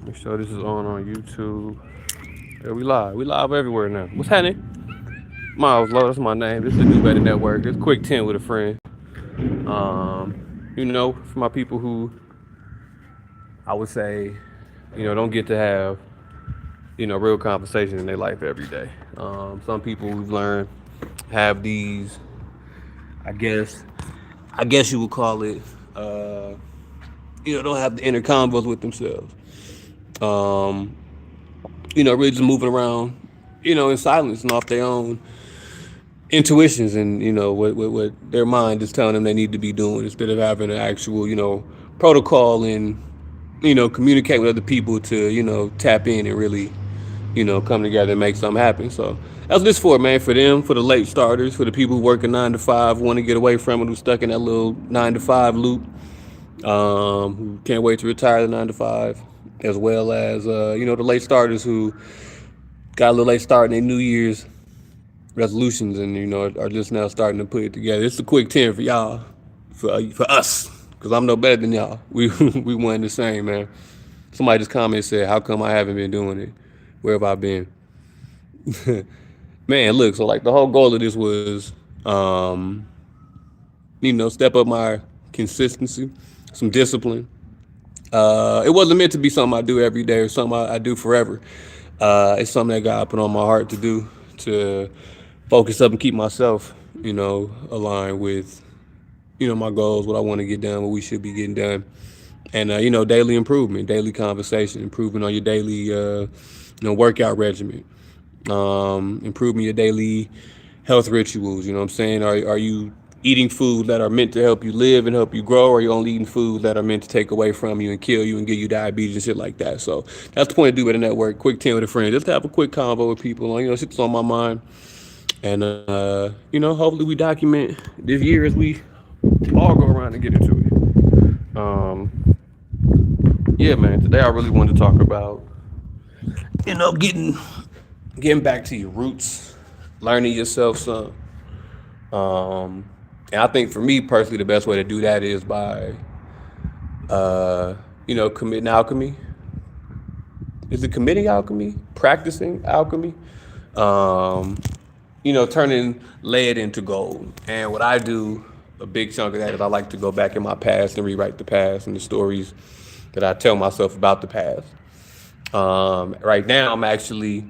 Make sure this is on YouTube. Yeah, we live. We live everywhere now. What's happening? Miles Low, that's my name. This is the Do Better Network. It's Quick 10 with a friend. For my people who I would say, don't get to have, real conversation in their life every day. Some people we've learned have these, I guess, I guess you would call it, don't have the inner convos with themselves. Um, really just moving around, in silence and off their own intuitions and what their mind is telling them they need to be doing instead of having an actual protocol and communicate with other people to tap in and really come together and make something happen. So that's what this for, man. For them, for the late starters, for the people who work a 9 to 5, want to get away from it, who's stuck in that little 9 to 5 loop, who can't wait to retire the 9 to 5, as well as the late starters who got a little late start in their New Year's resolutions and are just now starting to put it together. It's a quick 10 for y'all, for us, because I'm no better than y'all. We won the same, man. Somebody just commented said, "How come I haven't been doing it? Where have I been?" Man, look. So like the whole goal of this was, step up my consistency, some discipline. It wasn't meant to be something I do every day or something I do forever. It's something that God put on my heart to do, to focus up and keep myself, aligned with, my goals, what I want to get done, what we should be getting done. And, daily improvement, daily conversation, improving on your daily, workout regimen, improving your daily health rituals. You know what I'm saying? Are you eating food that are meant to help you live and help you grow, or are you only eating food that are meant to take away from you and kill you and give you diabetes and shit like that? So that's the point of Do Better Network. Quick 10 with a friend. Just to have a quick convo with people. Shit's on my mind. And, hopefully we document this year as we all go around and get into it. Yeah, man. Today I really wanted to talk about, getting back to your roots, learning yourself some. And I think for me personally, the best way to do that is by, committing alchemy. Is it committing alchemy? Practicing alchemy? Um, turning lead into gold. And what I do, a big chunk of that is I like to go back in my past and rewrite the past and the stories that I tell myself about the past. Right now, I'm actually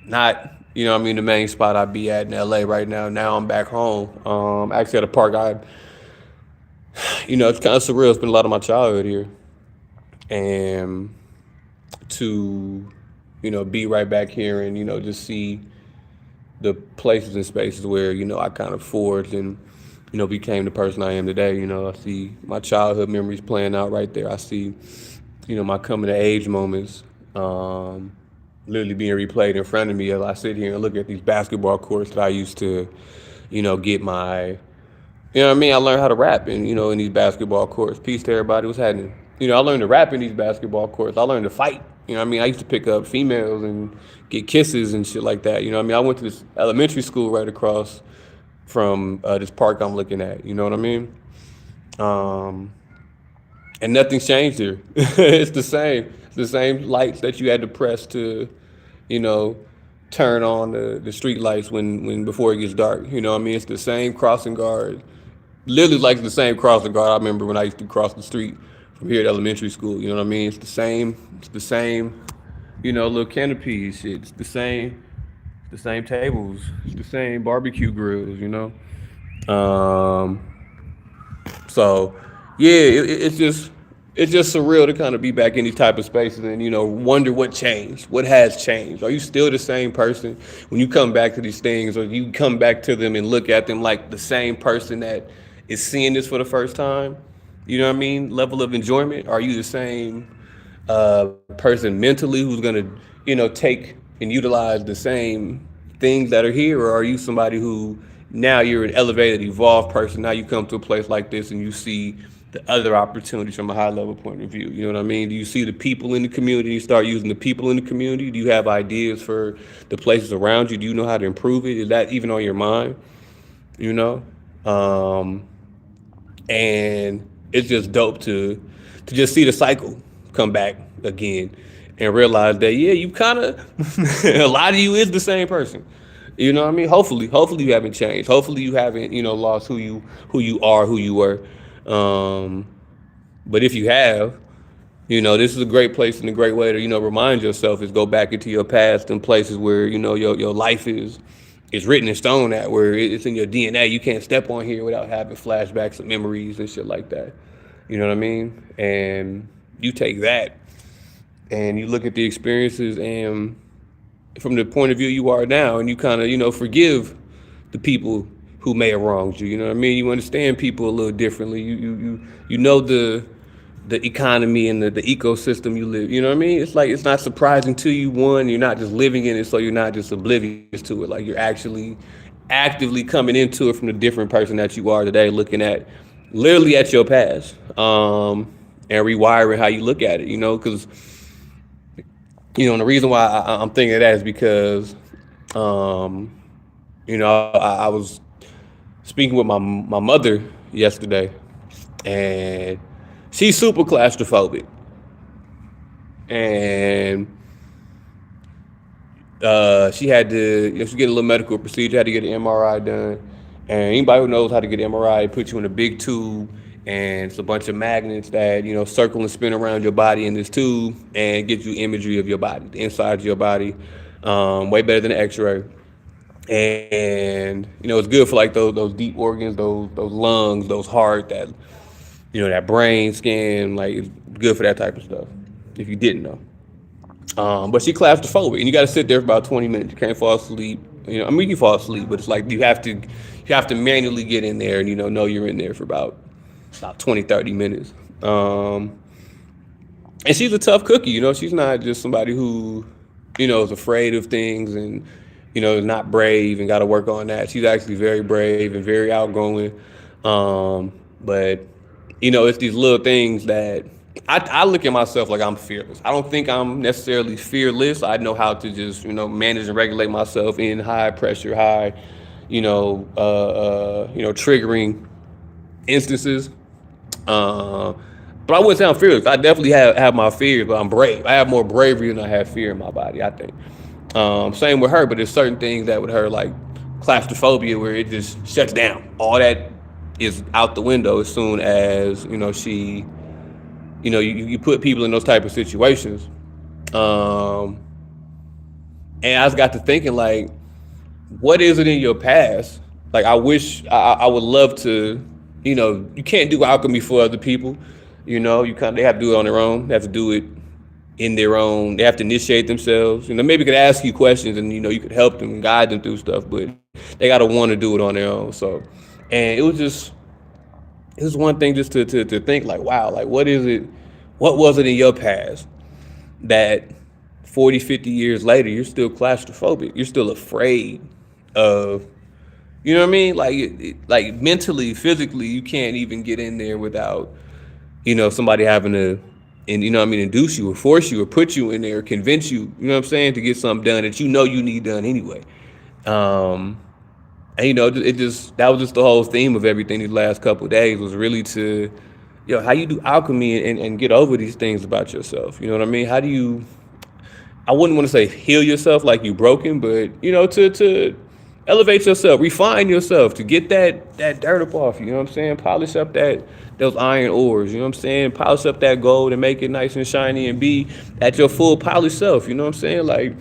not, the main spot I'd be at in LA right now. Now I'm back home. Actually at a park it's kind of surreal. Spent a lot of my childhood here. And to, be right back here and, just see the places and spaces where, I kind of forged and, became the person I am today. I see my childhood memories playing out right there. I see, my coming to age moments, literally being replayed in front of me as I sit here and look at these basketball courts that I used to, get my, what I mean? I learned how to rap in these basketball courts. Peace to everybody. What's happening? I learned to rap in these basketball courts. I learned to fight. I mean? I used to pick up females and get kisses and shit like that. I went to this elementary school right across from this park I'm looking at. You know what I mean? Um, and nothing's changed here. It's the same. It's the same lights that you had to press to, you know, turn on the street lights when before it gets dark. It's the same crossing guard. Literally like the same crossing guard I remember when I used to cross the street from here at elementary school. You know what I mean? It's the same. It's the same. Little canopies. Shit. It's the same. The same tables. It's the same barbecue grills. Um, so yeah, it's just surreal to kind of be back in these type of spaces and wonder what changed, what has changed. Are you still the same person when you come back to these things, or you come back to them and look at them like the same person that is seeing this for the first time? You know what I mean? Level of enjoyment. Are you the same person mentally who's gonna take and utilize the same things that are here, or are you somebody who now you're an elevated, evolved person? Now you come to a place like this and you see the other opportunities from a high level point of view. You know what I mean? Do you see the people in the community? You start using the people in the community. Do you have ideas for the places around you? Do you know how to improve it? Is that even on your mind? You know, um, and it's just dope to just see the cycle come back again. and realize that, yeah, you kind of, a lot of you is the same person. You know what I mean? Hopefully you haven't changed. Hopefully you haven't, lost who you are, who you were. Um, but if you have, this is a great place and a great way to, remind yourself is go back into your past and places where, your life is written in stone at, where it's in your DNA. You can't step on here without having flashbacks and memories and shit like that. You know what I mean? And you take that and you look at the experiences and from the point of view you are now, and you kind of, forgive the people who may have wronged you. You know what I mean? You understand people a little differently. You know the economy and the ecosystem you live. You know what I mean? It's like it's not surprising to you. One, you're not just living in it, so you're not just oblivious to it. Like you're actually actively coming into it from the different person that you are today, looking at literally at your past, and rewiring how you look at it. Because and the reason why I'm thinking of that is because, I was speaking with my mother yesterday, and she's super claustrophobic, and she had to, she get a little medical procedure, had to get an MRI done. And anybody who knows how to get an MRI, it puts you in a big tube, and it's a bunch of magnets that, circle and spin around your body in this tube and gives you imagery of your body, the inside of your body, way better than an X-ray. And, it's good for like those deep organs, those lungs, those heart, that brain, skin, like it's good for that type of stuff, if you didn't know. But she claustrophobic, and you got to sit there for about 20 minutes. You can't fall asleep. You can fall asleep, but it's like you have to manually get in there and, know you're in there for about 20, 30 minutes. And she's a tough cookie, she's not just somebody who, is afraid of things and, is not brave and got to work on that. She's actually very brave and very outgoing. But, it's these little things that I look at myself like I'm fearless. I don't think I'm necessarily fearless. I know how to just, manage and regulate myself in high pressure, high, triggering instances. But I wouldn't say I'm fearless. I definitely have my fears, but I'm brave. I have more bravery than I have fear in my body, I think. Same with her, but there's certain things that with her, like claustrophobia, where it just shuts down. All that is out the window as soon as, she, you put people in those type of situations. And I just got to thinking, like, what is it in your past? Like, I wish, I would love to, you can't do alchemy for other people. They have to do it on their own. They have to do it in their own. They have to initiate themselves. Maybe could ask you questions and, you could help them and guide them through stuff, but they got to want to do it on their own. So, and it was one thing just to think like, wow, like what was it in your past that 40, 50 years later, you're still claustrophobic. You're still afraid of, you know what I mean? Like, like mentally, physically, you can't even get in there without, somebody having to, and induce you or force you or put you in there or convince you, to get something done that you need done anyway. And that was just the whole theme of everything these last couple of days was really to, how you do alchemy and get over these things about yourself. You know what I mean? How do you, I wouldn't want to say heal yourself like you broken, but, to elevate yourself, refine yourself, to get that dirt up off you, you know what I'm saying? Polish up those iron ores, you know what I'm saying? Polish up that gold and make it nice and shiny and be at your full polished self, you know what I'm saying? Like,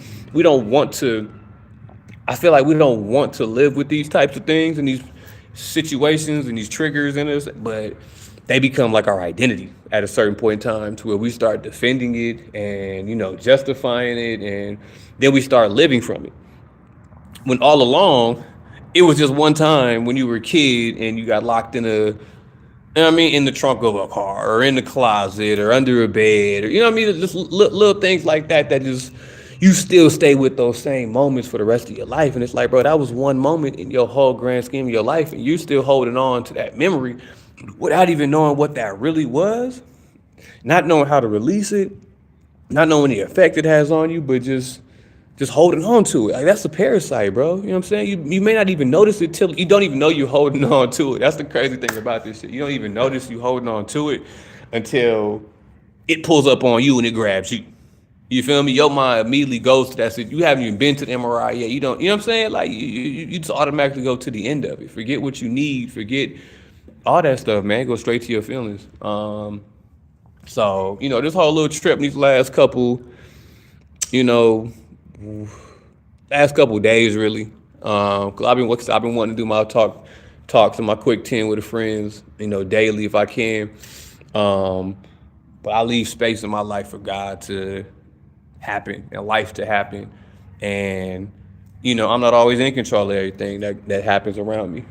I feel like we don't want to live with these types of things and these situations and these triggers in us, but they become like our identity at a certain point in time to where we start defending it and, justifying it, and then we start living from it. When all along, it was just one time when you were a kid and you got locked in in the trunk of a car or in the closet or under a bed or, just little things like that just, you still stay with those same moments for the rest of your life. And it's like, bro, that was one moment in your whole grand scheme of your life, and you're still holding on to that memory without even knowing what that really was, not knowing how to release it, not knowing the effect it has on you, but just holding on to it. Like, that's a parasite, bro. You know what I'm saying? You may not even notice it till you don't even know you're holding on to it. That's the crazy thing about this shit. You don't even notice you holding on to it until it pulls up on you and it grabs you. You feel me? Your mind immediately goes to that. So you haven't even been to the MRI yet. You don't. You know what I'm saying? Like you just automatically go to the end of it. Forget what you need. Forget all that stuff, man. Go straight to your feelings. So this whole little trip, these you know, last couple of days really. Cause I've been wanting to do my talks and my quick 10 with the friends, daily if I can. Um, but I leave space in my life for God to happen and life to happen. And, I'm not always in control of everything that happens around me.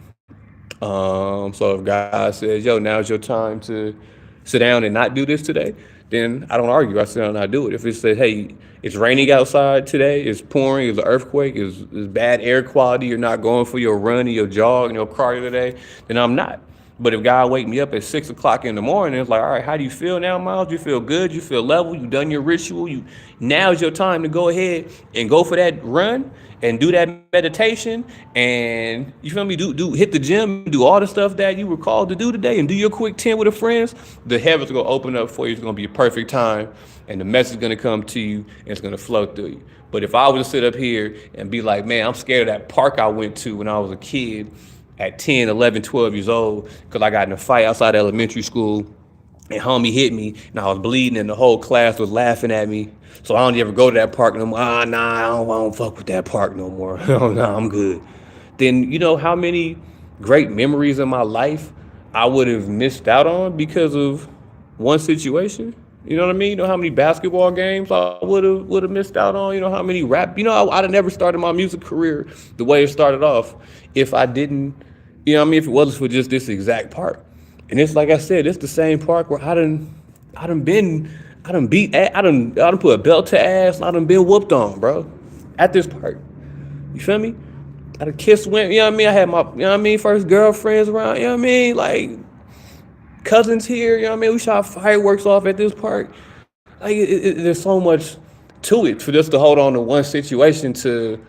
So if God says, yo, now's your time to sit down and not do this today, then I don't argue. I sit down and I do it. If it says, hey, it's raining outside today, it's pouring, it's an earthquake, it's bad air quality, you're not going for your run or your jog and your cardio today, then I'm not. But if God wake me up at 6 o'clock in the morning, it's like, all right, how do you feel now, Miles? You feel good? You feel level? You done your ritual? Now's your time to go ahead and go for that run and do that meditation and you feel me? Do hit the gym, do all the stuff that you were called to do today, and do your quick 10 with the friends. The heavens are gonna open up for you. It's gonna be a perfect time, and the message is gonna come to you, and it's gonna flow through you. But if I was to sit up here and be like, man, I'm scared of that park I went to when I was a kid at 10, 11, 12 years old because I got in a fight outside elementary school and homie hit me and I was bleeding and the whole class was laughing at me. So I don't ever go to that park no more. Nah, I don't fuck with that park no more. Nah, I'm good. Then you know how many great memories in my life I would have missed out on because of one situation? You know what I mean? You know how many basketball games I would have missed out on? You know how many rap? I'd have never started my music career the way it started off if I didn't. You know what I mean? If it wasn't for just this exact park. And it's like I said, it's the same park where I done been, I done beat, I done put a belt to ass, I done been whooped on, bro, at this park. You feel me? I done kissed women, you know what I mean? I had my, first girlfriends around, you know what I mean? Like cousins here, you know what I mean? We shot fireworks off at this park. Like there's so much to it for just to hold on to one situation to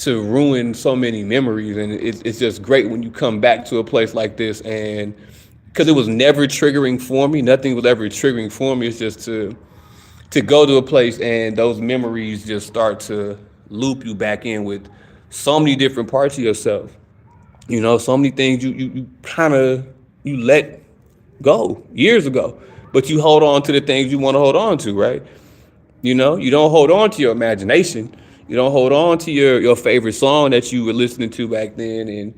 ruin so many memories, and it's just great when you come back to a place like this, and because it was never triggering for me, nothing was ever triggering for me. It's just to go to a place and those memories just start to loop you back in with so many different parts of yourself. So many things you kind of you let go years ago, but you hold on to the things you want to hold on to, right? You don't hold on to your imagination. You don't hold on to your favorite song that you were listening to back then, and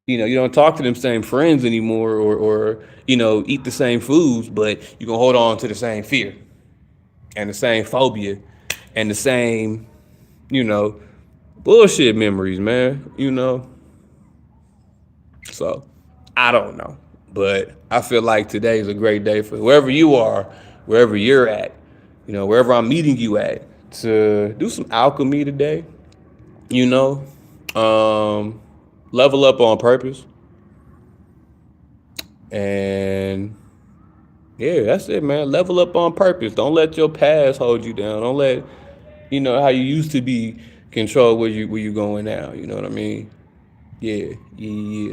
you don't talk to them same friends anymore, or eat the same foods, but you can hold on to the same fear and the same phobia and the same bullshit memories, man. So I don't know, but I feel like today is a great day for wherever you are, wherever you're at, wherever I'm meeting you at, to do some alchemy today, you know, level up on purpose. And yeah, that's it, man. Level up on purpose. Don't let your past hold you down. Don't let, how you used to be control where you going now. You know what I mean? Yeah,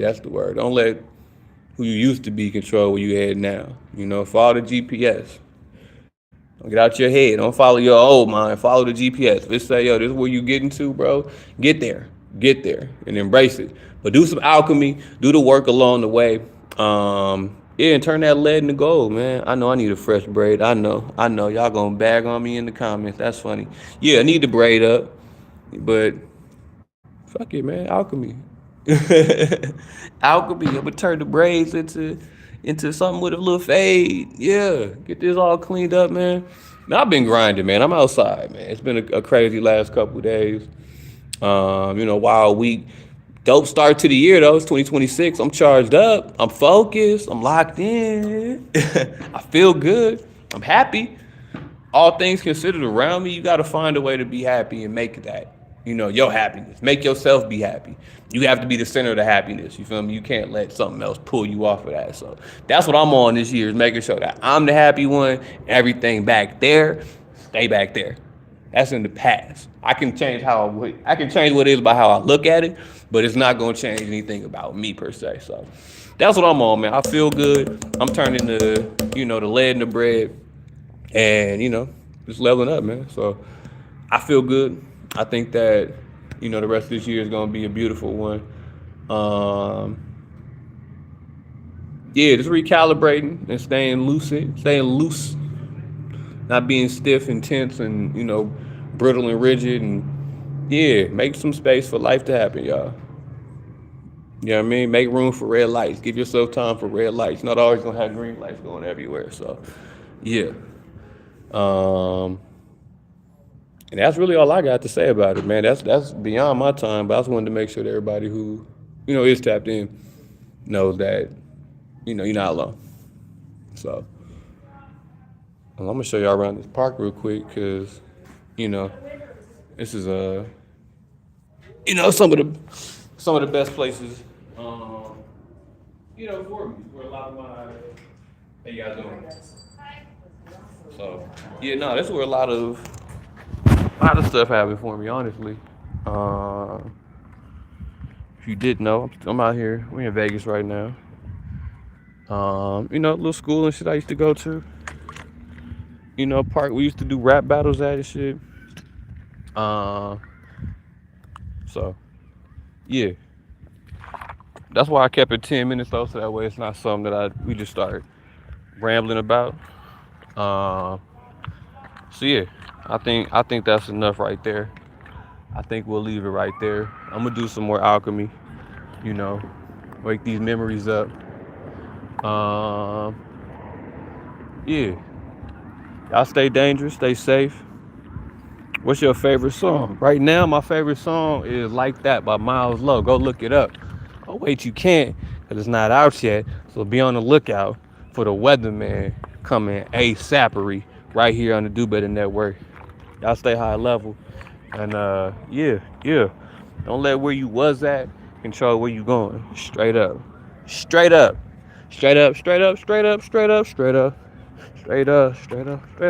that's the word. Don't let who you used to be control where you head now. Follow the GPS. Don't get out your head. Don't follow your old mind. Follow the GPS. If it say, yo, this is where you getting to, bro, get there. Get there and embrace it. But do some alchemy. Do the work along the way. Yeah, and turn that lead into gold, man. I know I need a fresh braid. I know. Y'all gonna bag on me in the comments. That's funny. Yeah, I need the braid up. But fuck it, man. Alchemy. Alchemy. I'm gonna turn the braids into something with a little fade. Yeah, get this all cleaned up, man. I've been grinding, man. I'm outside, man. It's been a crazy last couple of days. Wild week. Dope start to the year, though. It's 2026. I'm charged up. I'm focused. I'm locked in. I feel good. I'm happy. All things considered around me, you got to find a way to be happy and make that, your happiness. Make yourself be happy. You have to be the center of the happiness. You feel me? You can't let something else pull you off of that. So that's what I'm on this year, is making sure that I'm the happy one. Everything back there, stay back there. That's in the past. I can change what it is by how I look at it, but it's not gonna change anything about me per se. So that's what I'm on, man. I feel good. I'm turning the lead in the bread, and just leveling up, man. So I feel good. I think that, the rest of this year is gonna be a beautiful one. Um, yeah, just recalibrating and staying loose, not being stiff and tense and brittle and rigid, and yeah, make some space for life to happen, y'all. You know what I mean? Make room for red lights. Give yourself time for red lights. Not always gonna have green lights going everywhere. So, yeah. Um, and that's really all I got to say about it, man. That's beyond my time, but I just wanted to make sure that everybody who, is tapped in knows that, you're not alone. So, I'm gonna show y'all around this park real quick because, you know, this is some of the best places, for me, where a lot of my, how you guys doing? So, yeah, no, that's where a lot of stuff happened for me, honestly. Uh, if you didn't know, I'm out here. We're in Vegas right now. Little school and shit I used to go to. Park we used to do rap battles at and shit. Uh, so yeah, that's why I kept it 10 minutes though, so that way it's not something that we just start rambling about. Uh, so yeah, I think that's enough right there. I think we'll leave it right there. I'm gonna do some more alchemy. You know, wake these memories up. Um, yeah, y'all stay dangerous, stay safe. What's your favorite song? Right now, my favorite song is Like That by Miles Low. Go look it up. Oh, wait, you can't because it's not out yet. So be on the lookout for the Weatherman coming ASAPery right here on the Do Better Network. Y'all stay high level. And yeah. Don't let where you was at control where you going. Straight up. Straight up. Straight up, straight up, straight up, straight up, straight up, straight up, straight up, straight up.